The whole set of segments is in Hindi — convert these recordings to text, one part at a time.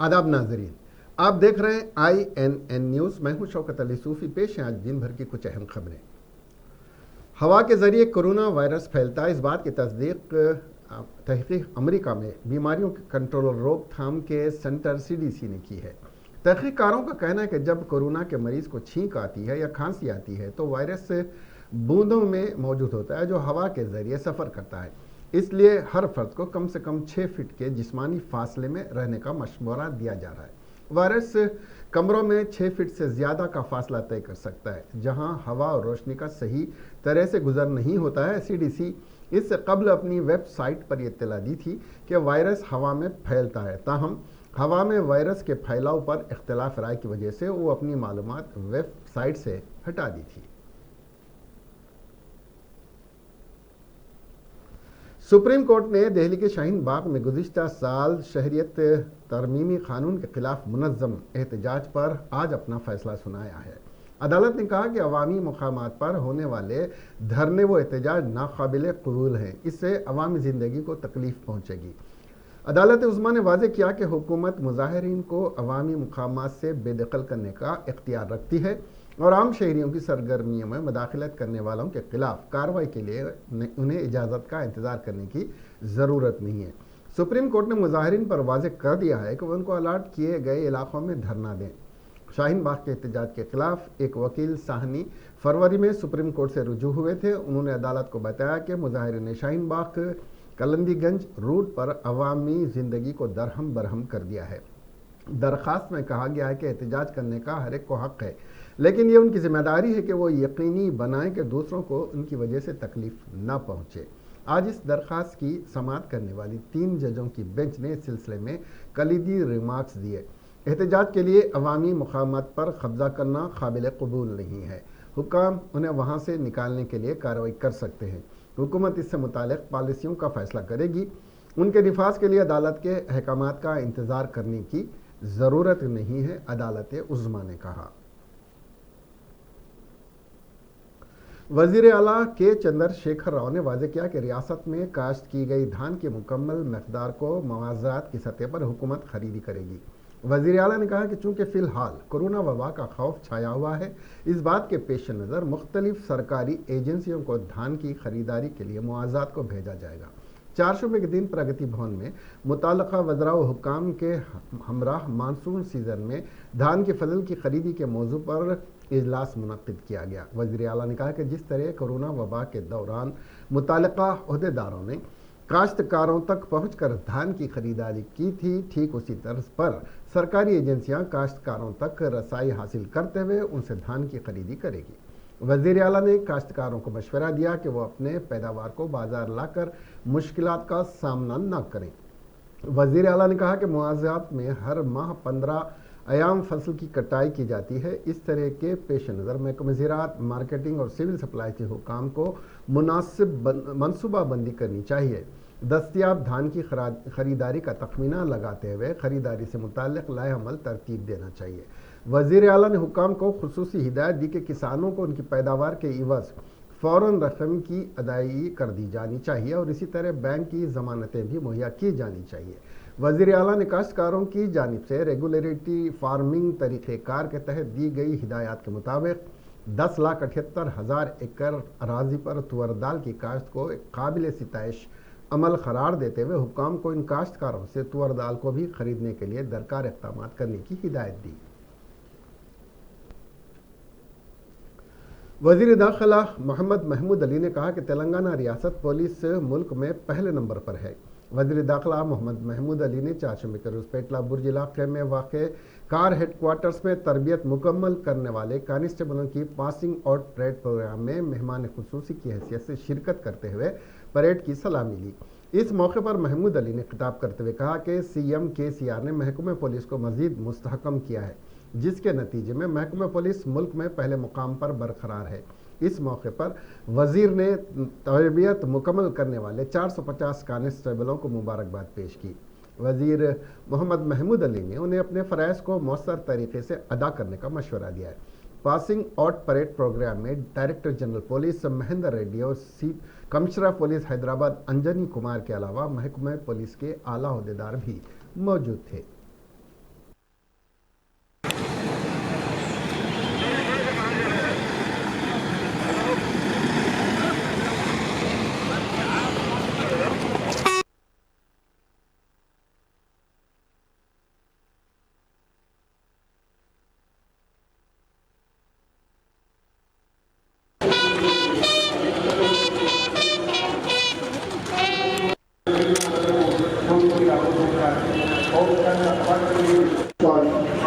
आदाब नाजरीन, आप देख रहे हैं INN न्यूज़। मैं हूं शौकत अली सूफ़ी। पेश हैं आज दिन भर की कुछ अहम खबरें। हवा के जरिए कोरोना वायरस फैलता है, इस बात की तहकीक अमेरिका में बीमारियों के कंट्रोल और रोकथाम के सेंटर CDC ने की है। तहकीकारों का कहना है कि जब कोरोना के मरीज को छींक आती है या खांसी आती है तो वायरस बूंदों में मौजूद होता है जो हवा के जरिए सफ़र करता है। इसलिए हर फर्द को कम से कम 6 फीट के जिस्मानी फासले में रहने का मशवरा दिया जा रहा है। वायरस कमरों में 6 फीट से ज़्यादा का फासला तय कर सकता है, जहां हवा और रोशनी का सही तरह से गुजर नहीं होता है। CDC इससे कबल अपनी वेबसाइट पर यह इत्तला दी थी कि वायरस हवा में फैलता है, ताहम हवा में वायरस के फैलाव पर इख्तिलाफ राय की वजह से वो अपनी मालूमात वेबसाइट से हटा दी थी। सुप्रीम कोर्ट ने दिल्ली के शाहीन बाग में गुज़िश्ता साल शहरियत तरमीमी कानून के खिलाफ मुनज़्ज़म एहतजाज पर आज अपना फैसला सुनाया है। अदालत ने कहा कि अवामी मकामात पर होने वाले धरने व एहतजाज नाकाबिल कबूल हैं, इससे अवामी ज़िंदगी को तकलीफ पहुँचेगी। अदालत उज़्मा ने वाज़ेह किया कि हुकूमत मुज़ाहिरीन को अवामी मकामात से बेदखल करने का इख्तियार रखती है और आम शहरियों की सरगर्मियों में मदाखलत करने वालों के खिलाफ कार्रवाई के लिए उन्हें इजाज़त का इंतज़ार करने की ज़रूरत नहीं है। सुप्रीम कोर्ट ने मुज़ाहिरीन पर वाज़ेह कर दिया है कि वह उनको अलाट किए गए इलाकों में धरना दें। शाहीन बाग के एहतजाज के खिलाफ एक वकील साहनी फरवरी में सुप्रीम कोर्ट से रुजू हुए थे। उन्होंने अदालत को बताया कि मुज़ाहिरीन ने शाहीन बाग कलंदीगंज रूट पर अवामी ज़िंदगी को दरहम बरहम कर दिया है। दरख्वास्त में कहा गया है कि एहतजाज करने का हर एक को हक़ है, लेकिन ये उनकी जिम्मेदारी है कि वो यकीनी बनाएं कि दूसरों को उनकी वजह से तकलीफ न पहुँचे। आज इस दरख्वास्त की समाअत करने वाली 3 जजों की बेंच ने इस सिलसिले में कलीदी रिमार्क्स दिए। एहतजाज के लिए अवामी मकामात पर कब्जा करना काबिल कबूल नहीं है। हुक्म उन्हें वहाँ से निकालने के लिए कार्रवाई कर सकते हैं। हुकूमत इससे मुताल्लिक़ पॉलिसियों का फैसला करेगी। उनके निफाज के लिए अदालत के अहकामात का इंतज़ार करने की ज़रूरत नहीं है, अदालत उज़्मा ने कहा। वज़ीर आला के चंद्रशेखर राव ने वाज़ेह किया कि रियासत में काश्त की गई धान की मुकम्मल मकदार को मुआवज़ात की सतह पर हुकूमत खरीदी करेगी। वज़ीर आला ने कहा कि चूँकि फ़िलहाल कोरोना वबा का खौफ छाया हुआ है, इस बात के पेश नज़र मुख्तलिफ सरकारी एजेंसियों को धान की खरीदारी के लिए मुआवज़ात को भेजा जाएगा। 4 शुबे के दिन प्रगति भवन में मुताल्लिक़ा वज़रा व हुक्काम के हमराह मानसून सीज़न में धान की फसल की खरीदी के मौजू पर इजलास मुनक़्क़िद किया गया। वज़ीर आला ने कहा कि जिस तरह कोरोना वबा के दौरान मुताल्लिक़ा ओहदेदारों ने काश्तकारों तक पहुंचकर धान की खरीदारी की थी, ठीक उसी तर्ज पर सरकारी एजेंसियां काश्तकारों तक रसाई हासिल करते हुए उनसे धान की खरीदी करेगी। वज़ीर आला ने काश्तकारों को मशवरा दिया कि वो अपने पैदावार को बाजार लाकर मुश्किलात का सामना न करें। वज़ीर आला ने कहा कि मुआवज़ात में हर माह 15 अयाम फसल की कटाई की जाती है। इस तरह के पेश नज़र महकमा ज़राअत, मार्केटिंग और सिविल सप्लाई के हुकाम को मुनासिब मनसूबाबंदी करनी चाहिए। दस्तियाब धान की खरीदारी का तखमीना लगाते हुए खरीदारी से मुताल्लिक़ लाएअमल तरतीब देना चाहिए। वज़ीर आला ने हुकाम को खुसूसी हिदायत दी कि किसानों को उनकी पैदावार के इवज़ फ़ौरन रकम की अदायगी कर दी जानी चाहिए और इसी तरह बैंक की ज़मानतें भी मुहैया की जानी चाहिए। वज़ीर आला ने काश्तकारों की जानिब से रेगुलेटरी फार्मिंग तरीक़ेकार के तहत दी गई हिदायत के मुताबिक 10,78,000 एकड़ अराजी पर तुअर दाल की काश्त को एक काबिल सिताइश अमल करार देते हुए हुक्काम को इन काश्तकारों से तुअर दाल को भी खरीदने के लिए दरकार इक़दाम करने की हिदायत दी। वज़ीर दाखिला मोहम्मद महमूद अली ने कहा कि तेलंगाना रियासत पुलिस मुल्क में पहले नंबर पर है। वज़ीर दाखिला मोहम्मद महमूद अली ने 4 शुबे के रुस्पेटला बुर्ज इलाके में वाक़े कार हेडक्वार्टर्स में तरबियत मुकम्मल करने वाले कांस्टेबलों की पासिंग आउट परेड प्रोग्राम में मेहमान खुसूसी की हैसियत से शिरकत करते हुए परेड की सलामी ली। इस मौके पर महमूद अली ने खिताब करते हुए कहा कि CM KCR ने महकमे पुलिस को मज़ीद मुस्तहकम किया है, जिसके नतीजे में महकमा पुलिस मुल्क में पहले मुकाम पर बरकरार है। इस मौके पर वज़ीर ने तरबियत मुकम्मल करने वाले 450 कांस्टेबलों को मुबारकबाद पेश की। वज़ीर मोहम्मद महमूद अली ने उन्हें अपने फ़राइज़ को मौसर तरीके से अदा करने का मशवरा दिया है। पासिंग आउट परेड प्रोग्राम में director general police Mahendra Reddy और commissioner of police Hyderabad Anjani Kumar के अलावा महकमा पुलिस के आला ओहदेदार भी मौजूद थे।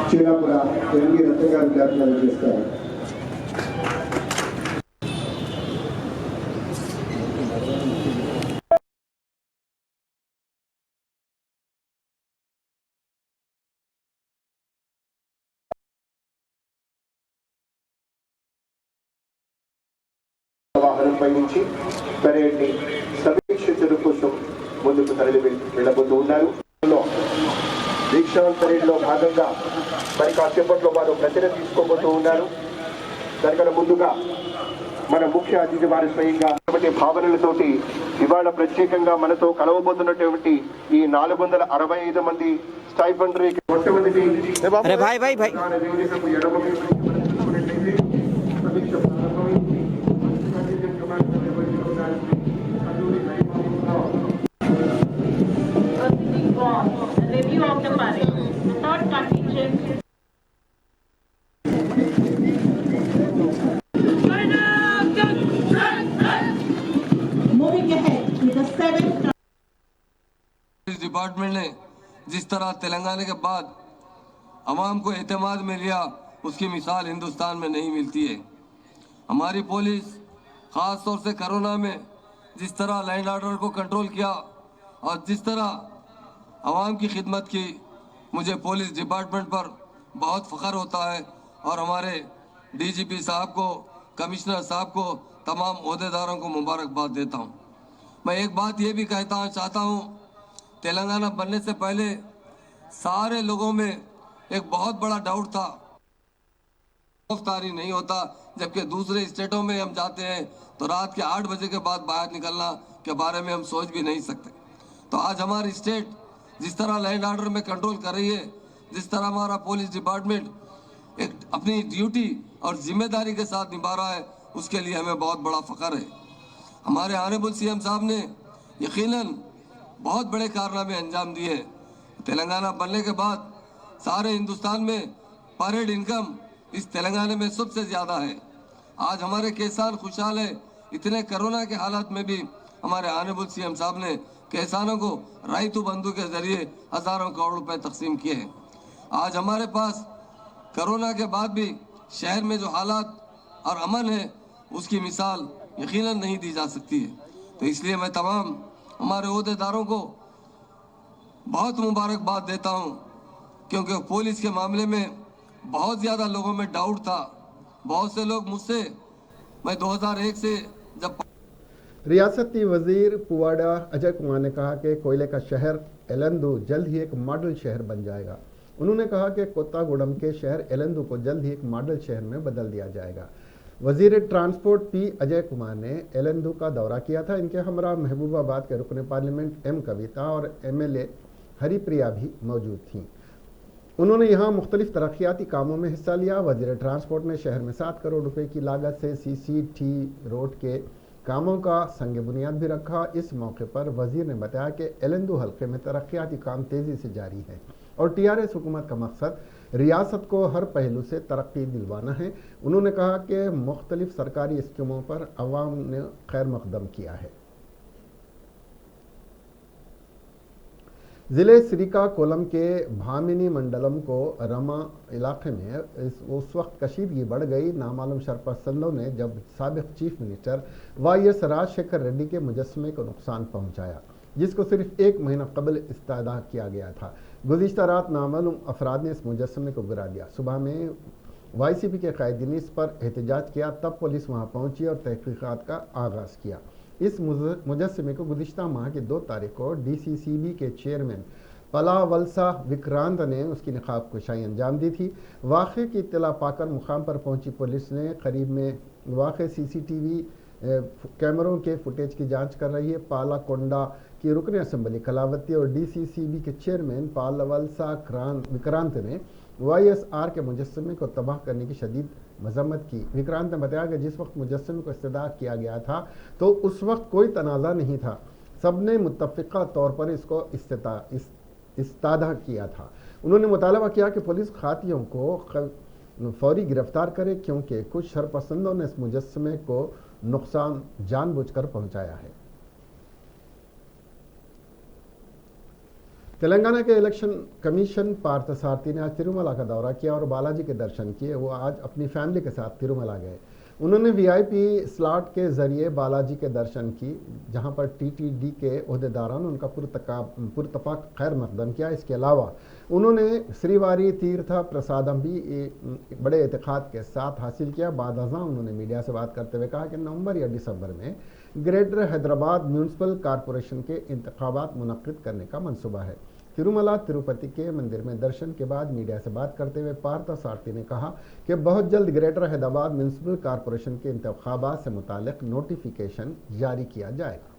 చీరాపుర ఎంవి రత్న గారు వ్యాఖ్యానం చేస్తారు. వాహనంపై నుంచి పరేడ్ని సమీక్షించడం కోసం ముందుకు తరలి వెళ్ళబోతూ ఉన్నారు. దీక్షాంత్ పరేడ్లో భాగంగా మరి కాసేపట్లో వారు ప్రతిన తీసుకోబోతూ ఉన్నారు. దానికన్నా ముందుగా మన ముఖ్య అతిథి వారి స్వయంగా భావనలతోటి ఇవాళ ప్రత్యేకంగా మనతో కలవబోతున్నటువంటి ఈ 465 మంది స్టైఫండరీ మొట్టమొదటి review of the parade. The third contingent. Moving ahead with the seventh. इस डिपार्टमेंट ने जिस तरह तेलंगाना के बाद अवाम को एतमाद में लिया, उसकी मिसाल हिंदुस्तान में नहीं मिलती है। हमारी पुलिस ख़ास तौर से कोरोना में जिस तरह लैंड ऑर्डर को कंट्रोल किया और जिस तरह अवाम की खिदमत की, मुझे पुलिस डिपार्टमेंट पर बहुत फ़ख्र होता है और हमारे डीजीपी साहब को, कमिश्नर साहब को, तमाम ओहदेदारों को मुबारकबाद देता हूँ। मैं एक बात ये भी चाहता हूँ, तेलंगाना बनने से पहले सारे लोगों में एक बहुत बड़ा डाउट था, गिरफ्तारी नहीं होता, जबकि दूसरे स्टेटों में हम जाते हैं तो रात के 8 बजे के बाद बाहर निकलना के बारे में हम सोच भी नहीं सकते। तो आज हमारी स्टेट जिस तरह लैंड ऑर्डर में कंट्रोल कर रही है, जिस तरह हमारा पुलिस डिपार्टमेंट एक अपनी ड्यूटी और जिम्मेदारी के साथ निभा रहा है, उसके लिए हमें बहुत बड़ा फ़ख्र है। हमारे ऑनरेबल सीएम साहब ने यकीनन बहुत बड़े कारनामे अंजाम दिए। तेलंगाना बनने के बाद सारे हिंदुस्तान में परेड इनकम इस तेलंगाना में सबसे ज़्यादा है। आज हमारे किसान खुशहाल है। इतने कोरोना के हालात में भी हमारे ऑनरेबल सीएम साहब ने किसानों को राइतु बंधु के जरिए हज़ारों करोड़ रुपए तकसीम किए हैं। आज हमारे पास कोरोना के बाद भी शहर में जो हालात और अमन है, उसकी मिसाल यकीनन नहीं दी जा सकती है। तो इसलिए मैं तमाम हमारे ओहदेदारों को बहुत मुबारकबाद देता हूँ, क्योंकि पुलिस के मामले में बहुत ज़्यादा लोगों में डाउट था। बहुत से लोग मुझसे, मैं 2001 से जब रियासती वजीर पुवाड़ा अजय कुमार ने कहा कि कोयले का शहर एलंदु जल्द ही एक मॉडल शहर बन जाएगा। उन्होंने कहा कि कोत्तागुडम के शहर एलंदु को जल्द ही एक मॉडल शहर में बदल दिया जाएगा। वजीर ट्रांसपोर्ट पी अजय कुमार ने एलंदु का दौरा किया था। इनके हमरा महबूबाबाद के रुकन पार्लियामेंट एम कविता और एमएलए हरिप्रिया भी मौजूद थीं। उन्होंने यहाँ मुख्तलिफ तरक्याती कामों में हिस्सा लिया। वजीर ट्रांसपोर्ट ने शहर में 7 करोड़ रुपए की लागत से सीसीटी रोड के कामों का संग बुनियाद भी रखा। इस मौके पर वजीर ने बताया कि एलंदु हल्के में तरक्याती काम तेज़ी से जारी है और टीआरएस हुकूमत का मकसद रियासत को हर पहलू से तरक्की दिलवाना है। उन्होंने कहा कि मुख्तलिफ सरकारी स्कीमों पर अवाम ने खैर मकदम किया है। ज़िले श्रीकाकुलम के भामिनी मंडलम को रमा इलाके में उस वक्त कशीदगी बढ़ गई नामालूम शरपसंदों ने जब साबिक चीफ मिनिस्टर वाईएस राजशेखर रेड्डी के मुजस्समे को नुकसान पहुंचाया, जिसको सिर्फ 1 महीना कबल इस्तादा किया गया था। गुज़िश्ता रात नामालूम अफराद ने इस मुजस्समे को गिरा दिया। सुबह में वाईसीपी के कायदीन इस पर एहतजाज किया, तब पुलिस वहां पहुंची और तहकीकात का आगाज़ किया। इस मुजस्समे को गुज़िश्ता माह की 2 तारीख को डीसीसीबी के चेयरमैन पलावलसा विक्रांत ने उसकी नकाब कुशाई अंजाम दी थी। वाक़े की इत्तला पाकर मुकाम पर पहुंची पुलिस ने करीब में वाक़े सीसीटीवी कैमरों के फुटेज की जांच कर रही है। पालाकोंडा की रुकन असम्बली कलावती और डीसीसीबी के चेयरमैन पालावलसा विक्रांत ने वाईएसआर के मुजस्समे को तबाह करने की शदीद मजम्मत की। विक्रांत ने बताया कि जिस वक्त मुजस्समे को इस्तेदा किया गया था तो उस वक्त कोई तनाज़ा नहीं था, सबने मुत्तफ़िक़ा तौर पर इसको इस्तादा किया था। उन्होंने मुतालबा किया कि पुलिस खातियों को फौरी गिरफ्तार करे, क्योंकि कुछ शरपसंदों ने इस मुजस्समे को नुकसान जानबूझकर पहुंचाया है। तेलंगाना के इलेक्शन कमीशन पार्थ सारथी ने आज तिरुमला का दौरा किया और बालाजी के दर्शन किए। वो आज अपनी फैमिली के साथ तिरुमला गए। उन्होंने वीआईपी स्लॉट के जरिए बालाजी के दर्शन की, जहां पर टीटीडी के ओहदेदारों ने उनका पुरतपाक खैर मकदम किया। इसके अलावा उन्होंने श्रीवारी तीर्थ प्रसादम भी बड़े एतकाद के साथ हासिल किया। बाद अज़ां उन्होंने मीडिया से बात करते हुए कहा कि नवंबर या दिसंबर में ग्रेटर हैदराबाद म्यूनसिपल कॉरपोरेशन के इंतखाबात मुनक्किद करने का मंसूबा है। तिरुमला तिरुपति के मंदिर में दर्शन के बाद मीडिया से बात करते हुए पार्थ सारथी ने कहा कि बहुत जल्द ग्रेटर हैदराबाद म्यूनसिपल कॉरपोरेशन के इंतखाबात से मुतालिक नोटिफिकेशन जारी किया जाएगा।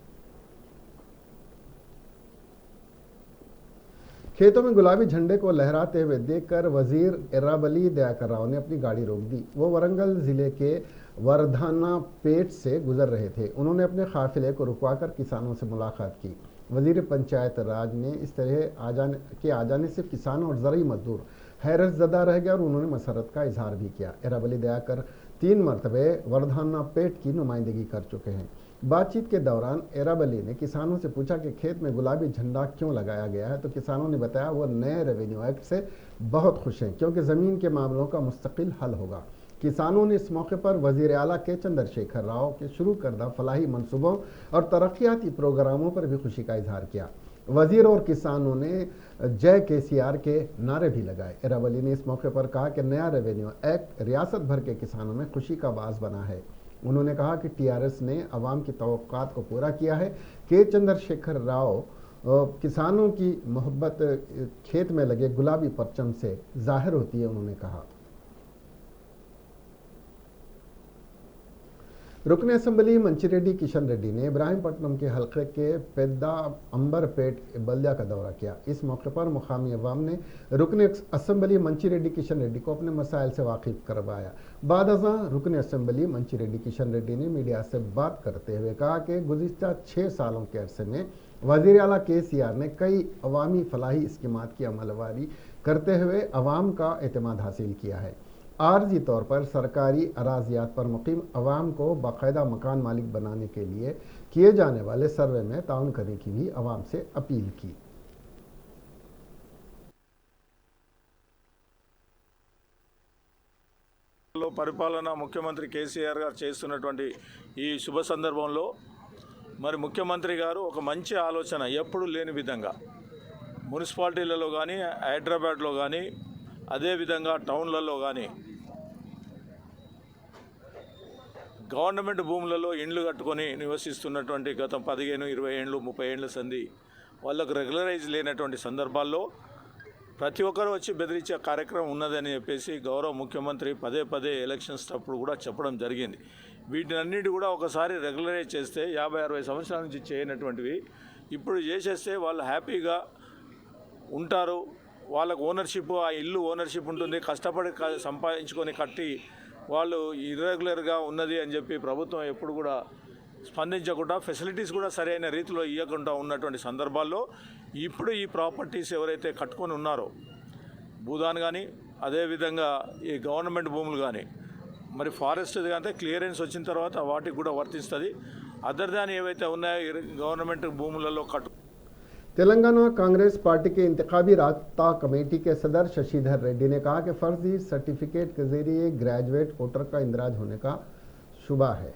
खेतों में गुलाबी झंडे को लहराते हुए देखकर वजीर एर्राबली दयाकर राव ने अपनी गाड़ी रोक दी। वो वरंगल जिले के वर्धानापेट से गुजर रहे थे। उन्होंने अपने काफिले को रुकवाकर किसानों से मुलाकात की। वजीर पंचायत राज ने इस तरह आ जाने से किसानों और ज़रूरी मजदूर हैरत ज़दा रह गया और उन्होंने मसरत का इजहार भी किया। एर्राबली दयाकर 3 मरतबे वर्धानापेट की नुमाइंदगी कर चुके हैं। बातचीत के दौरान एर्राबली ने किसानों से पूछा कि खेत में गुलाबी झंडा क्यों लगाया गया है, तो किसानों ने बताया वो नए रेवेन्यू एक्ट से बहुत खुश हैं क्योंकि ज़मीन के मामलों का मुस्तकिल हल होगा। किसानों ने इस मौके पर वज़ीर आला के चंद्रशेखर राव के शुरू करदा फलाही मनसूबों और तरक्याती प्रोग्रामों पर भी खुशी का इजहार किया। वजीर और किसानों ने जय केसीआर के नारे भी लगाए। एर्राबली ने इस मौके पर कहा कि नया रेवेन्यू एक्ट रियासत भर के किसानों में खुशी का बास बना है। उन्होंने कहा कि टीआरएस ने अवाम की तवक्कात को पूरा किया है। के चंद्रशेखर राव किसानों की मोहब्बत खेत में लगे गुलाबी परचम से जाहिर होती है। उन्होंने कहा रुकन असम्बली मंचिरेड्डी किशन रेड्डी ने इब्राहिमपट्टनम के हल्के के पेद्दा अंबरपेट बल्दिया का दौरा किया। इस मौके पर मुकामी अवाम ने रुकन असम्बली मंचिरेड्डी किशन रेड्डी को अपने मसाइल से वाकिफ करवाया। बाद अज़ां रुकन असम्बली मंचिरेड्डी किशन रेड्डी ने मीडिया से बात करते हुए कहा कि गुज़िश्ता 6 सालों के अरसे में वज़ीर आला केसीआर ने कई अवामी फलाही स्कीमात की अमलवारी करते हुए अवाम का एतमाद हासिल किया है। आर्जी तौर पर सरकारी अराजियात पर मुकीम अवाम को बाकायदा मकान मालिक बनाने के लिए किए जाने वाले सर्वे में ताउन करने की भी अवाम से अपील की। పరిపాలన ముఖ్యమంత్రి కేసీఆర్ గారు చేస్తున్నటువంటి ఈ శుభ సందర్భంలో మరి ముఖ్యమంత్రి గారు ఒక మంచి ఆలోచన ఎప్పుడు లేని విధంగా మున్సిపాలిటీలలో కానీ హైదరాబాద్లో కానీ అదేవిధంగా టౌన్లలో కానీ గవర్నమెంట్ భూములలో ఇండ్లు కట్టుకొని నివసిస్తున్నటువంటి గత 15, 20 ఏళ్ళు 30 ఏళ్ళ సంధి వాళ్ళకు రెగ్యులరైజ్ లేనటువంటి సందర్భాల్లో ప్రతి ఒక్కరు వచ్చి బెదిరించే కార్యక్రమం ఉన్నదని చెప్పేసి గౌరవ ముఖ్యమంత్రి పదే పదే ఎలక్షన్స్ అప్పుడు కూడా చెప్పడం జరిగింది. వీటినన్నిటి కూడా ఒకసారి రెగ్యులరైజ్ చేస్తే 50-60 సంవత్సరాల నుంచి చేయనటువంటివి ఇప్పుడు చేసేస్తే వాళ్ళు హ్యాపీగా ఉంటారు. వాళ్ళకు ఓనర్షిప్, ఆ ఇల్లు ఓనర్షిప్ ఉంటుంది. కష్టపడి సంపాదించుకొని కట్టి వాళ్ళు ఇర్రెగ్యులర్గా ఉన్నది అని చెప్పి ప్రభుత్వం ఎప్పుడు కూడా స్పందించకుండా ఫెసిలిటీస్ కూడా సరైన రీతిలో ఇవ్వకుండా ఉన్నటువంటి సందర్భాల్లో ఇప్పుడు ఈ ప్రాపర్టీస్ ఎవరైతే కట్టుకొని ఉన్నారో భూదాన్ కానీ అదేవిధంగా ఈ గవర్నమెంట్ భూములు కానీ మరి ఫారెస్ట్ అంటే క్లియరెన్స్ వచ్చిన తర్వాత వాటికి కూడా వర్తిస్తుంది. అదర్ దాన్ ఏవైతే ఉన్నాయో గవర్నమెంట్ భూములలో కట్టు तेलंगाना कांग्रेस पार्टी के इंतखाबी राब्ता कमेटी के सदर शशिधर रेड्डी ने कहा कि फर्जी सर्टिफिकेट के जरिए ग्रेजुएट वोटर का इंदराज होने का शुबा है।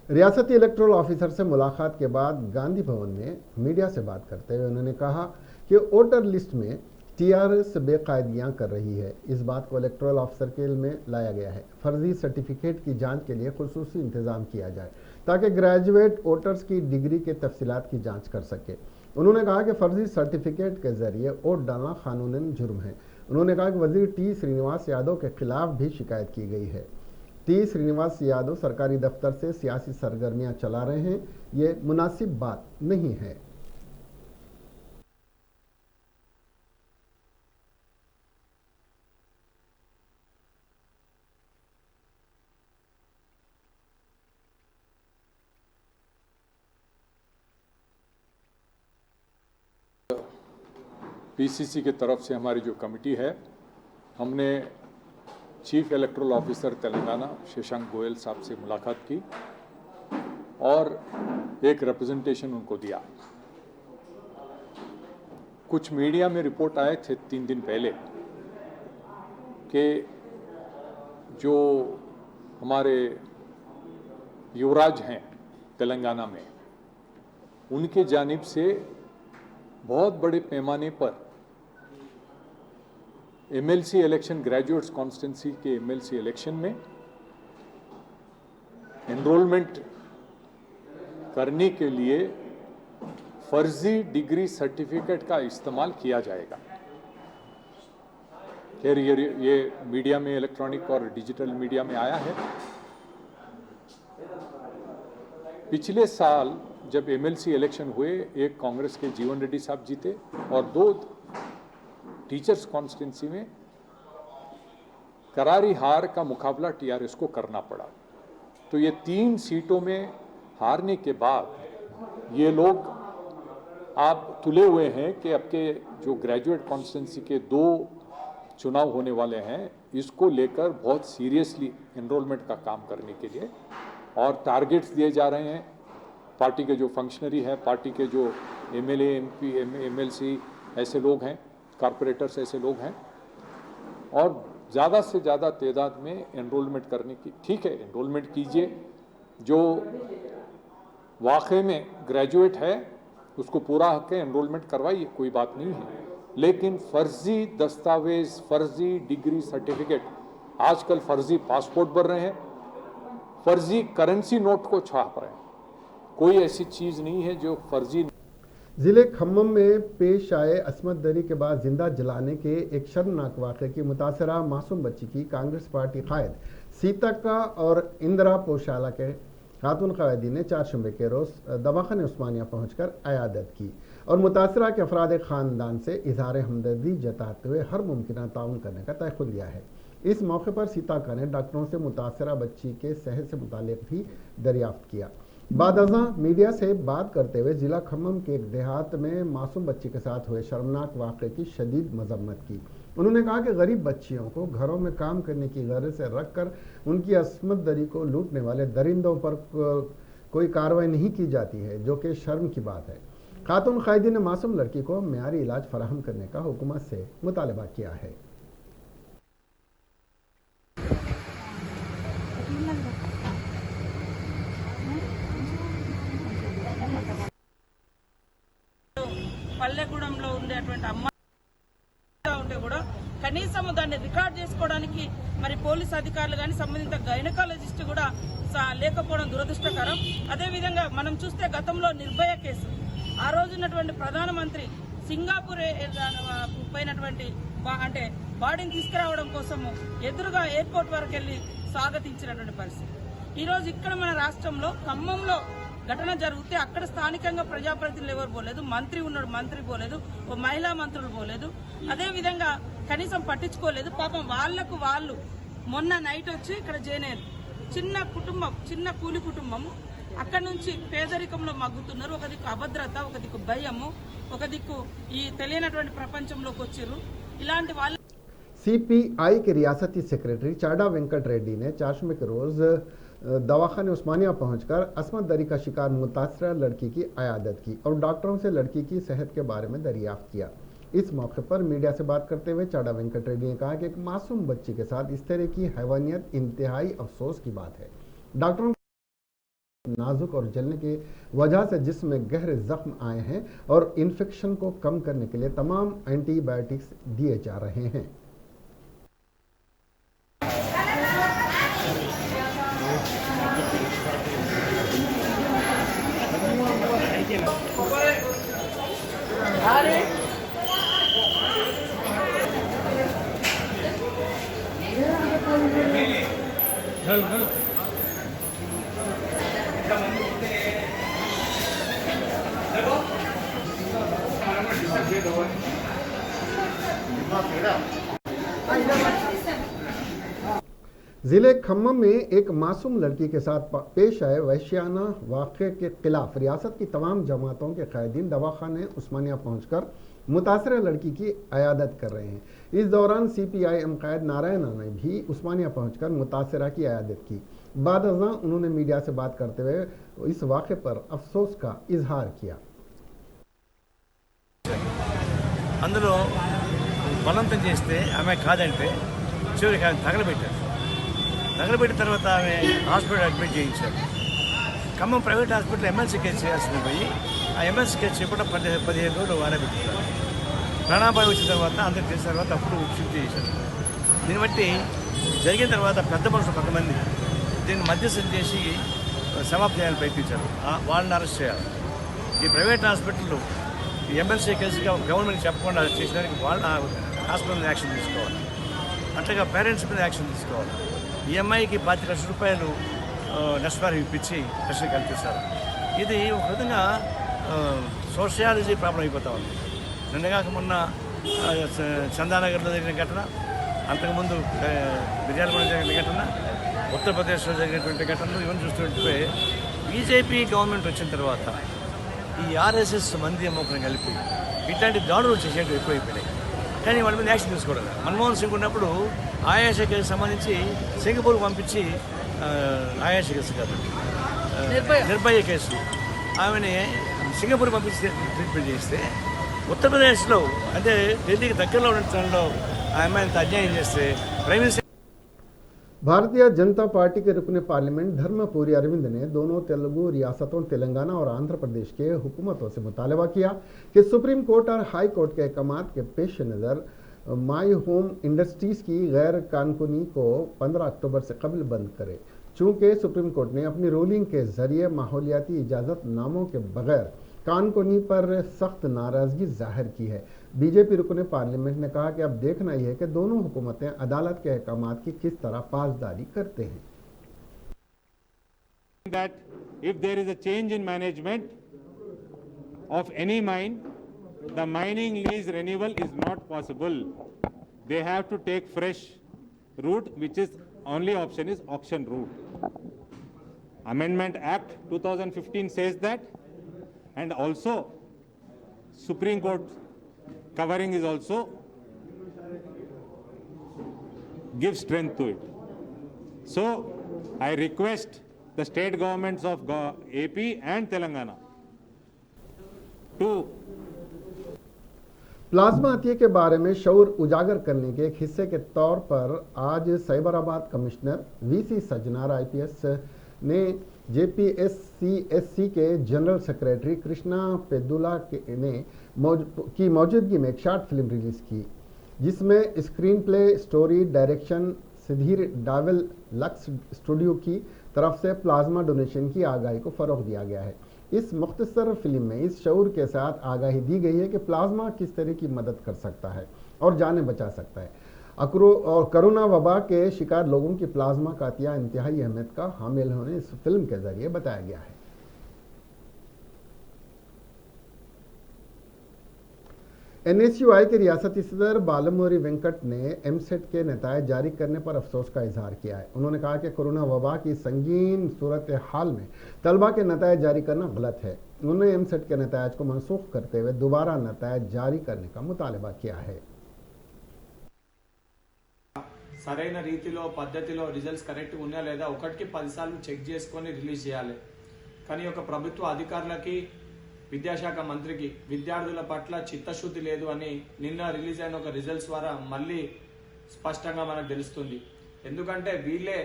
रियासती इलेक्टोरल ऑफिसर से मुलाकात के बाद गांधी भवन में मीडिया से बात करते हुए उन्होंने कहा कि वोटर लिस्ट में टीआरएस बेकायदगियां कर रही है। इस बात को इलेक्टोरल ऑफिसर के में लाया गया है। फर्जी सर्टिफिकेट की जांच के लिए खुसूसी इंतजाम किया जाए ताकि ग्रेजुएट वोटर्स की डिग्री के तफसीलात की जांच कर सके। उन्होंने कहा कि फर्जी सर्टिफिकेट के जरिए वोट डालना कानूनन जुर्म है। उन्होंने कहा कि वजीर टी श्रीनिवास यादव के खिलाफ भी शिकायत की गई है। टी श्रीनिवास यादव सरकारी दफ्तर से सियासी सरगर्मियां चला रहे हैं, ये मुनासिब बात नहीं है। पीसीसी के तरफ से हमारी जो कमेटी है, हमने chief electoral officer Telangana Shashank Goyal साहब से मुलाकात की और एक रिप्रेजेंटेशन उनको दिया। कुछ मीडिया में रिपोर्ट आए थे 3 दिन पहले कि जो हमारे युवराज हैं तेलंगाना में, उनके जानिब से बहुत बड़े पैमाने पर एमएलसी इलेक्शन, ग्रेजुएट्स कॉन्स्टिट्यूंसी के एमएलसी इलेक्शन में एनरोलमेंट करने के लिए फर्जी डिग्री सर्टिफिकेट का इस्तेमाल किया जाएगा। खैर ये मीडिया में, इलेक्ट्रॉनिक और डिजिटल मीडिया में आया है। पिछले साल जब एमएलसी इलेक्शन हुए, एक कांग्रेस के जीवन रेड्डी साहब जीते और 2 टीचर्स कॉन्स्टिट्यूंसी में करारी हार का मुकाबला टीआरएस को करना पड़ा। तो ये 3 सीटों में हारने के बाद ये लोग आप तुले हुए हैं कि आपके जो ग्रेजुएट कॉन्स्टिट्यूंसी के 2 चुनाव होने वाले हैं, इसको लेकर बहुत सीरियसली एनरोलमेंट का काम करने के लिए और टारगेट्स दिए जा रहे हैं। पार्टी के जो फंक्शनरी हैं, पार्टी के जो एमएलए, एमपी, एमएलसी ऐसे लोग हैं, कॉरपोरेटर्स ऐसे लोग हैं, और ज़्यादा से ज़्यादा तादाद में एनरोलमेंट करने की। ठीक है, एनरोलमेंट कीजिए, जो वाकई में ग्रेजुएट है उसको पूरा हक है, एनरोलमेंट करवाइए, कोई बात नहीं है। लेकिन फर्जी दस्तावेज, फर्जी डिग्री सर्टिफिकेट, आजकल फर्जी पासपोर्ट बन रहे हैं, फर्जी करेंसी नोट को छाप रहे हैं, कोई ऐसी चीज़ नहीं है जो फर्जी। जिले खम्मम में पेश आए अस्मत दरी के बाद जिंदा जलाने के एक शर्मनाक वाक़े की मुतासरा मासूम बच्ची की कांग्रेस पार्टी कायद सीतक्का और इंदिरा पोशाला के खातून क़ायदी ने 4 शुबे के रोज़ दवाख़ाने उस्मानिया पहुंचकर अयादत की और मुतासरा के अफराद ख़ानदान से इजहार हमदर्दी जताते हुए हर मुमकिन ताउन करने का तयक़ुन लिया है। इस मौके पर सीतक्का ने डॉक्टरों से मुतासरा बच्ची के सेहत से मुतालिक भी दरियाफ्त किया। बादअज़ां मीडिया से बात करते हुए जिला खम्मम के एक देहात में मासूम बच्ची के साथ हुए शर्मनाक वाक़े की शदीद मजम्मत की। उन्होंने कहा कि गरीब बच्चियों को घरों में काम करने की गर्ज से रखकर उनकी अस्मत दरी को लूटने वाले दरिंदों पर कोई कार्रवाई नहीं की जाती है, जो कि शर्म की बात है। खातून क़ायदी ने मासूम लड़की को मेयारी इलाज फराहम करने का हुकूमत से मुतालबा किया है। పల్లెగూడెంలో ఉండేటువంటి అమ్మాయి ఉంటే కూడా కనీసం దాన్ని రికార్డ్ చేసుకోవడానికి మరి పోలీస్ అధికారులు కానీ సంబంధిత గైనకాలజిస్ట్ కూడా లేకపోవడం దురదృష్టకరం. అదేవిధంగా మనం చూస్తే గతంలో నిర్భయ కేసు, ఆ రోజు ఉన్నటువంటి ప్రధానమంత్రి సింగపూర్ పోయినటువంటి అంటే బాడీని తీసుకురావడం కోసము ఎదురుగా ఎయిర్పోర్ట్ వరకు వెళ్లి స్వాగతించినటువంటి పరిస్థితి. ఈ రోజు ఇక్కడ మన రాష్ట్రంలో ఖమ్మంలో ఘటన జరిగితే అక్కడ స్థానికంగా ప్రజాప్రతినిధులు ఎవరు పోలేదు, మంత్రి ఉన్నాడు, మంత్రి పోలేదు, ఓ మహిళా మంత్రులు పోలేదు, అదేవిధంగా కనీసం పట్టించుకోలేదు. పాపం వాళ్లకు వాళ్ళు మొన్న నైట్ వచ్చి ఇక్కడ జైన్ చిన్న కుటుంబం, చిన్న కూలి కుటుంబము, అక్కడి నుంచి పేదరికంలో మగ్గుతున్నారు. ఒక దిక్కు అభద్రత, ఒక దిక్కు భయము, ఒక దిక్కు ఈ తెలియనటువంటి ప్రపంచంలోకి వచ్చారు. ఇలాంటి వాళ్ళు सीपीआई के रियासती सेक्रेटरी चाडा वेंकट रेड्डी ने 4 शुबे के रोज़ दवाखाने उस्मानिया पहुंचकर अस्मत दरी का शिकार मुतासरा लड़की की अयादत की और डॉक्टरों से लड़की की सेहत के बारे में दरियाफ्त किया। इस मौके पर मीडिया से बात करते हुए चाडा वेंकट रेड्डी ने कहा कि एक मासूम बच्ची के साथ इस तरह की हैवानियत इंतहाई अफसोस की बात है। डॉक्टरों नाजुक और जलने की वजह से जिस्म में गहरे जख्म आए हैं और इन्फेक्शन को कम करने के लिए तमाम एंटीबायोटिक्स दिए जा रहे हैं। जिले खम्मम में एक मासूम लड़की के साथ पेश आए वहशियाना वाक़े के खिलाफ रियासत की तमाम जमातों के कैदीन दवाखाने उस्मानिया पहुंचकर मुतासरा लड़की की अयादत कर रहे हैं। इस दौरान सीपीआईएम कैद नारायणा ने भी उस्मानिया पहुंचकर मुतासरा की अयादत की। बादअज़ां उन्होंने मीडिया से बात करते हुए इस वाक़े पर अफसोस का इजहार किया। అందులో బలవంతం చేస్తే ఆమె కాదంటే చివరికి ఆమె తగలబెట్టారు. తగలబెట్టిన తర్వాత ఆమె హాస్పిటల్ అడ్మిట్ చేయించారు. Khammam private hospital MLC case చేయాల్సింది పోయి ఆ ఎమ్మెల్సీ కేసు చెప్పడం 15 రోజులు వాడే పెట్టుకున్నారు. ప్రాణాపాయం వచ్చిన తర్వాత అందరికి తెలిసిన తర్వాత అప్పుడు షిఫ్ట్ చేశారు. దీన్ని బట్టి జరిగిన తర్వాత పెద్ద మనుషులు కొంతమంది దీన్ని మధ్యస్థం చేసి సమాప్తి చేయాలని ప్రయత్నించారు. వాళ్ళని అరెస్ట్ చేయాలి. ఈ ప్రైవేట్ హాస్పిటల్లో ఈ ఎమ్మెల్సీ కేసుగా గవర్నమెంట్ చెప్పకుండా చేసేదానికి వాళ్ళ హాస్పిటల్ మీద యాక్షన్ తీసుకోవాలి. అట్లాగా పేరెంట్స్ మీద యాక్షన్ తీసుకోవాలి. ఈ అమ్మాయికి 25 లక్షల రూపాయలు నష్టపరిహారం ఇప్పించి ప్రశ్న కల్పిస్తారు. ఇది ఒక విధంగా సోషియాలజీ ప్రాబ్లం అయిపోతూ ఉంది. నిన్నగాక మొన్న చందానగర్లో జరిగిన ఘటన, అంతకుముందు మిర్యాలగూడలో జరిగిన ఘటన, ఉత్తరప్రదేశ్లో జరిగినటువంటి ఘటనలు ఇవన్నీ చూస్తుంటే బీజేపీ గవర్నమెంట్ వచ్చిన తర్వాత ఈ ఆర్ఎస్ఎస్ మంది అమ్మకం కలిపి ఇట్లాంటి దాడులు చేసేట్టు ఎక్కువైపోయినాయి. కానీ వాళ్ళ మీద యాక్షన్ తీసుకోవడం. మన్మోహన్ సింగ్ ఉన్నప్పుడు ఆయాష కేసు సంబంధించి సింగపూర్కి పంపించి ఆయాష కేసు కాదు నిర్భయ కేసు ఆమెని సింగపూర్ పంపించి ట్రీట్మెంట్ చేస్తే ఉత్తరప్రదేశ్లో అంటే ఢిల్లీకి దగ్గరలో ఉన్న స్థలంలో ఆ అమ్మాయిని అన్యాయం చేస్తే prime minister Bharatiya Janata party के रुकने पार्लियामेंट धर्मपुरी अरविंद ने दोनों तेलुगु रियासतों तेलंगाना और आंध्र प्रदेश के हुकूमतों से मुतालबा किया कि सुप्रीम कोर्ट और हाई कोर्ट के अहकामात के पेश नज़र माई होम इंडस्ट्रीज़ की गैर कानूनी को 15 अक्टूबर से कबल बंद करे। चूँकि सुप्रीम कोर्ट ने अपनी रूलिंग के जरिए माहौलियाती इजाज़त नामों के बगैर कानूनी पर सख्त नाराज़गी जाहिर की है। बीजेपी रुकने पार्लियामेंट ने कहा कि अब देखना यह है कि दोनों हुकूमतें अदालत के अहकामात की किस तरह पासदारी करते हैं। That if there is a change in management of any mine, the mining lease renewal is not possible. They have to take fresh route, which is only option is auction route. Amendment Act 2015 says that, and also Supreme Court covering is also gives strength to it. So I request the state governments of AP and Telangana to plasma हत्या के बारे में शऊर उजागर करने के एक हिस्से के तौर पर आज Cyberabad commissioner VC Sajjanar IPS ने जेपीएससीएससी के जनरल सेक्रेटरी कृष्णा पेदुला की मौजूदगी में एक शॉर्ट फिल्म रिलीज की, जिसमें स्क्रीन प्ले, स्टोरी, डायरेक्शन सिद्धीर डावेल लक्स स्टूडियो की तरफ से प्लाज्मा डोनेशन की आगाही को फ़रोग़ दिया गया है। इस मुख्तसर फिल्म में इस शऊर के साथ आगाही दी गई है कि प्लाज्मा किस तरह की मदद कर सकता है और जानें बचा सकता है। और कोरोना वबा के शिकार लोगों की प्लाज्मा का अतिया इंतहाई अहमियत का हामिल होने इस फिल्म के जरिए बताया गया है। एनएसयूआई के रियासती सदर बालमुरी वेंकट ने एमसेट के नतायज जारी करने पर अफसोस का इजहार किया है। उन्होंने कहा कि कोरोना वबा की संगीन सूरत हाल में तलबा के नतायज जारी करना गलत है। उन्होंने एमसेट के नतायज को मनसूख करते हुए दोबारा नतायज जारी करने का मुतालबा किया है। సరైన రీతిలో పద్ధతిలో రిజల్ట్స్ కరెక్ట్గా ఉన్నా లేదా ఒకటికి 10 సార్లు చెక్ చేసుకొని రిలీజ్ చేయాలి. కానీ ఒక ప్రభుత్వ అధికారులకి విద్యాశాఖ మంత్రికి విద్యార్థుల పట్ల చిత్తశుద్ధి లేదు అని నిన్న రిలీజ్ అయిన ఒక రిజల్ట్స్ ద్వారా మళ్ళీ స్పష్టంగా మనకు తెలుస్తుంది. ఎందుకంటే వీళ్ళే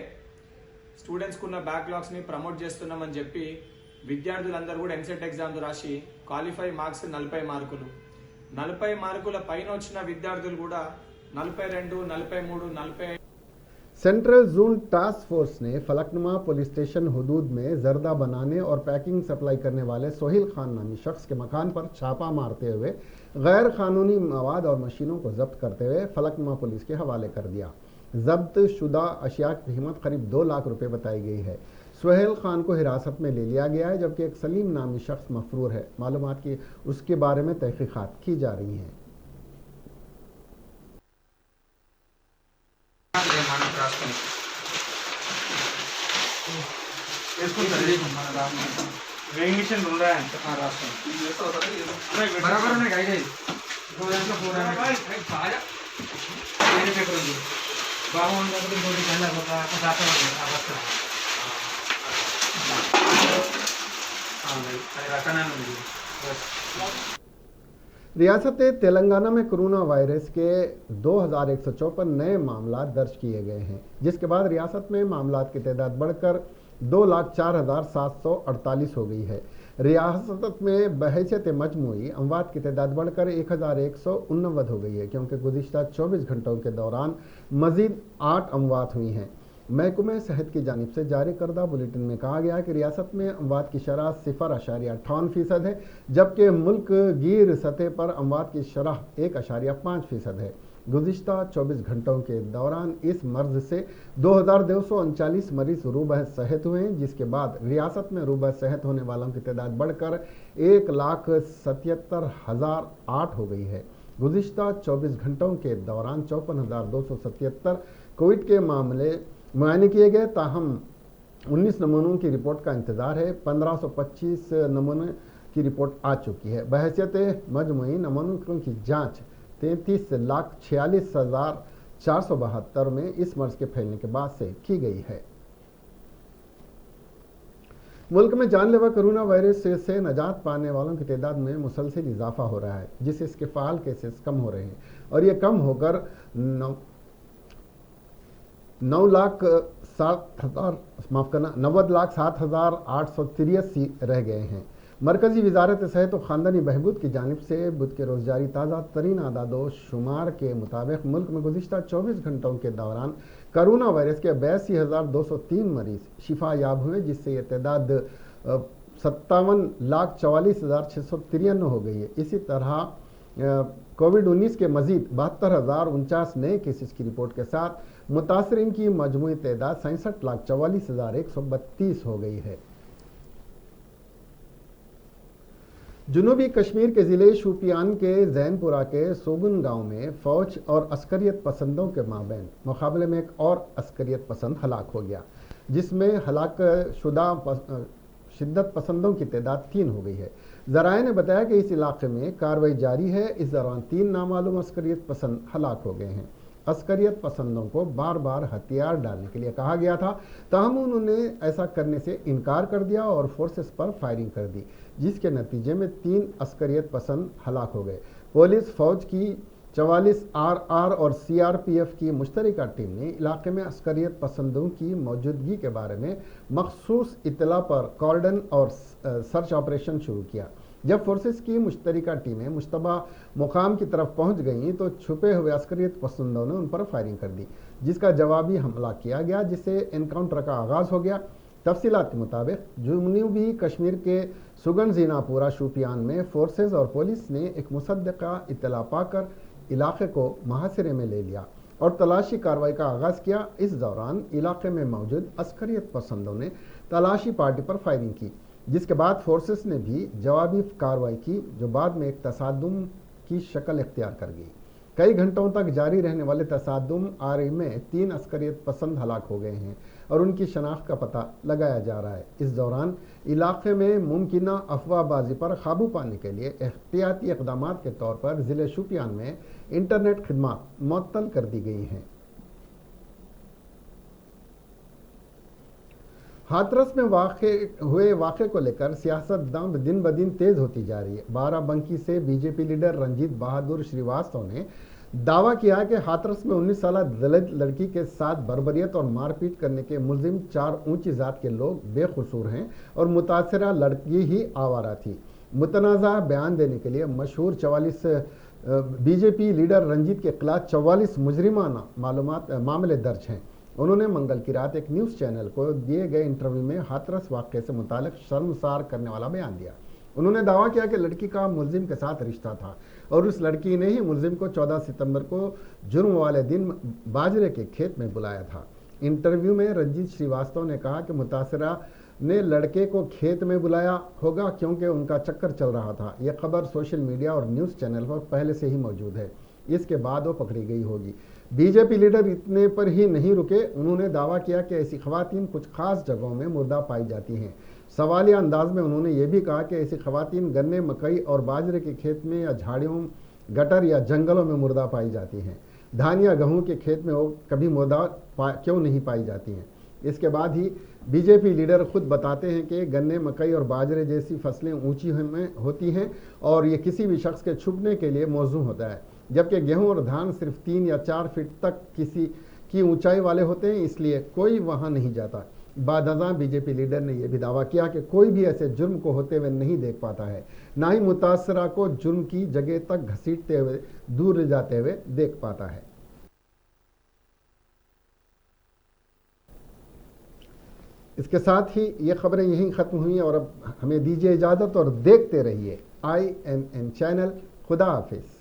స్టూడెంట్స్కి ఉన్న బ్యాక్లాగ్స్ని ప్రమోట్ చేస్తున్నామని చెప్పి విద్యార్థులందరూ కూడా ఎంసెట్ ఎగ్జామ్స్ రాసి క్వాలిఫై మార్క్స్ 40 మార్కులు 40 మార్కుల పైన వచ్చిన విద్యార్థులు కూడా 42, 43, 40। सेंट्रल जोन टास्क फोर्स ने फलकनुमा पुलिस स्टेशन हुदूद में जर्दा बनाने और पैकिंग सप्लाई करने वाले सोहेल खान नामी शख्स के मकान पर छापा मारते हुए गैर कानूनी मवाद और मशीनों को जब्त करते हुए फलकनुमा पुलिस के हवाले कर दिया। जब्त शुदा अशिया की कीमत करीब 2 लाख रुपए बताई गई है। सोहेल खान को हिरासत में ले लिया गया है, जबकि एक सलीम नामी शख्स मफरूर है। मालूमात की उसके बारे में तहकीकात की जा रही हैं। रियासत तेलंगाना में कोरोना वायरस के 2154 नए मामला दर्ज किए गए हैं, जिसके बाद रियासत में मामलों की तादाद बढ़कर 2,04,748 हो गई है। रियासत में बहैसियत मजमूई अमवात की तादाद बढ़कर 1,189 हो गई है, क्योंकि गुज़िश्ता 24 घंटों के दौरान मजीद 8 अमवात हुई हैं। महकमे सेहत की जानिब से जारी करदा बुलेटिन में कहा गया कि रियासत में अमवात की शरह 0.58% है, जबकि मुल्क गिर सतह पर अमवात की शरह 1.5% है। गुज़िश्ता 24 घंटों के दौरान इस मर्ज से 2,239 मरीज रूबह सेहत हुए हैं, जिसके बाद रियासत में रूबह सेहत होने वालों की तादाद बढ़कर 1,77,008 हो गई है। गुज़िश्ता 24 घंटों के दौरान 54,277 कोविड के मामले मुआयने किए गए, ताहम 19 नमूनों की रिपोर्ट का इंतजार है। 1525 नमूने की रिपोर्ट आ चुकी है। बहैसियत मजमूई नमूनों की जांच 33,46,472 में इस मर्ज के फैलने के बाद से की गई है। मुल्क में जानलेवा कोरोना वायरस से नजात पाने वालों की तादाद में मुसलसल इजाफा हो रहा है, जिससे इसके फ़ाल केसेस कम हो रहे हैं और ये कम होकर 90,07,883 रह गए हैं। मरकजी वजारत सेहत और ख़ानदानी बहबूद की जानिब से बुध के रोज़ जारी ताज़ा तरीन आदादो शुमार के मुताबिक मुल्क में गुज़िश्ता 24 घंटों के दौरान कोरोना वायरस के 82,203 मरीज शिफा याब हुए, जिससे यह तादाद 57,44,653 हो गई है। इसी तरह कोविड-19 के मजीद 72,049 नए केसेस की रिपोर्ट के साथ मुतासरीन की मजमूई तादाद 67,44,132 हो गई है। जनूबी कश्मीर के ज़िले शोपियान के जैनपुरा के सोगुन गांव में फ़ौज और अस्करियत पसंदों के माबैन मुकाबले में एक और अस्करियत पसंद हलाक हो गया, जिसमें हलाक शुदा शिद्दत पसंदों की तादाद 3 हो गई है। ज़राए ने बताया कि इस इलाके में कार्रवाई जारी है। इस दौरान 3 नामालूम अस्करियत पसंद हलाक हो गए हैं। अस्करियत पसंदों को बार बार हथियार डालने के लिए कहा गया था, ताहम उन्होंने ऐसा करने से इनकार कर दिया और फोर्सेस पर फायरिंग कर दी, जिसके नतीजे में 3 अस्करियत पसंद हलाक हो गए। पुलिस फौज की 44 RR और CRPF की मुश्तरका टीम ने इलाके में अस्करियत पसंदों की मौजूदगी के बारे में मखसूस इत्तला पर कॉर्डन और सर्च ऑपरेशन शुरू किया। जब फोर्सेस की मुश्तरका टीमें मुश्तबा मुकाम की तरफ पहुंच गईं तो छुपे हुए अस्करियत पसंदों ने उन पर फायरिंग कर दी, जिसका जवाबी हमला किया गया, जिससे एनकाउंटर का आगाज़ हो गया। तफसीलात के मुताबिक जनूबी कश्मीर के सुगन जीनापुरा शोपियान में फोर्सेस और पुलिस ने एक मुसद्दका इत्तला पाकर इलाके को मुहासिरे में ले लिया और तलाशी कार्रवाई का आगाज़ किया। इस दौरान इलाके में मौजूद अस्करियत पसंदों ने तलाशी पार्टी पर फायरिंग की, जिसके बाद फोर्सेस ने भी जवाबी कार्रवाई की, जो बाद में एक तसादुम की शक्ल इख्तियार कर गई। कई घंटों तक जारी रहने वाले तसादुम आरी में 3 अस्करियत पसंद हलाक हो गए हैं और उनकी शनाख्त का पता लगाया जा रहा है। इस दौरान इलाके में मुमकिना अफवाहबाजी पर काबू पाने के लिए एहतियाती इक़दाम के तौर पर ज़िले शोपियान में इंटरनेट खिदमात मुअत्तल कर दी गई हैं। हाथरस में हुए वाक़े को लेकर सियासत दिन ब दिन तेज़ होती जा रही है। बाराबंकी से बीजेपी लीडर रंजीत बहादुर श्रीवास्तव ने दावा किया कि हाथरस में 19 साल दलित लड़की के साथ बर्बरियत और मारपीट करने के मुलजिम 4 ऊंची जात के लोग बेकसूर हैं और मुतासरा लड़की ही आवारा थी। मुतनाज़ा बयान देने के लिए मशहूर 44 बीजेपी लीडर रंजीत के खिलाफ 44 मुजरिमाना मामले दर्ज हैं। उन्होंने मंगल की रात एक न्यूज़ चैनल को दिए गए इंटरव्यू में हाथरस वाक़े से मुतालिक शर्मसार करने वाला बयान दिया। उन्होंने दावा किया कि लड़की का मुलजिम के साथ रिश्ता था और उस लड़की ने ही मुलजिम को 14 सितंबर को जुर्म वाले दिन बाजरे के खेत में बुलाया था। इंटरव्यू में रंजीत श्रीवास्तव ने कहा कि मुतासरा ने लड़के को खेत में बुलाया होगा क्योंकि उनका चक्कर चल रहा था। यह खबर सोशल मीडिया और न्यूज़ चैनल पर पहले से ही मौजूद है। इसके बाद वो पकड़ी गई होगी। बीजेपी लीडर इतने पर ही नहीं रुके, उन्होंने दावा किया कि ऐसी खवातीन कुछ खास जगहों में मुर्दा पाई जाती हैं। सवालिया अंदाज में उन्होंने ये भी कहा कि ऐसी खवातीन गन्ने, मकई और बाजरे के खेत में या झाड़ियों, गटर या जंगलों में मुर्दा पाई जाती हैं। धान या गेहूँ के खेत में वो कभी मुर्दा क्यों नहीं पाई जाती हैं। इसके बाद ही बीजेपी लीडर खुद बताते हैं कि गन्ने, मकई और बाजरे जैसी फसलें ऊंची होती हैं और ये किसी भी शख्स के छुपने के लिए मौजूद होता है, जबकि गेहूं और धान सिर्फ 3 या 4 फीट तक किसी की ऊंचाई वाले होते हैं, इसलिए कोई वहां नहीं जाता। बादअज़ां बीजेपी लीडर ने यह भी दावा किया कि कोई भी ऐसे जुर्म को होते हुए नहीं देख पाता है, ना ही मुतासरा को जुर्म की जगह तक घसीटते हुए दूर ले जाते हुए देख पाता है। इसके साथ ही ये खबरें यहीं ख़त्म हुई और अब हमें दीजिए इजाज़त और देखते रहिए INN चैनल। खुदा हाफिज़।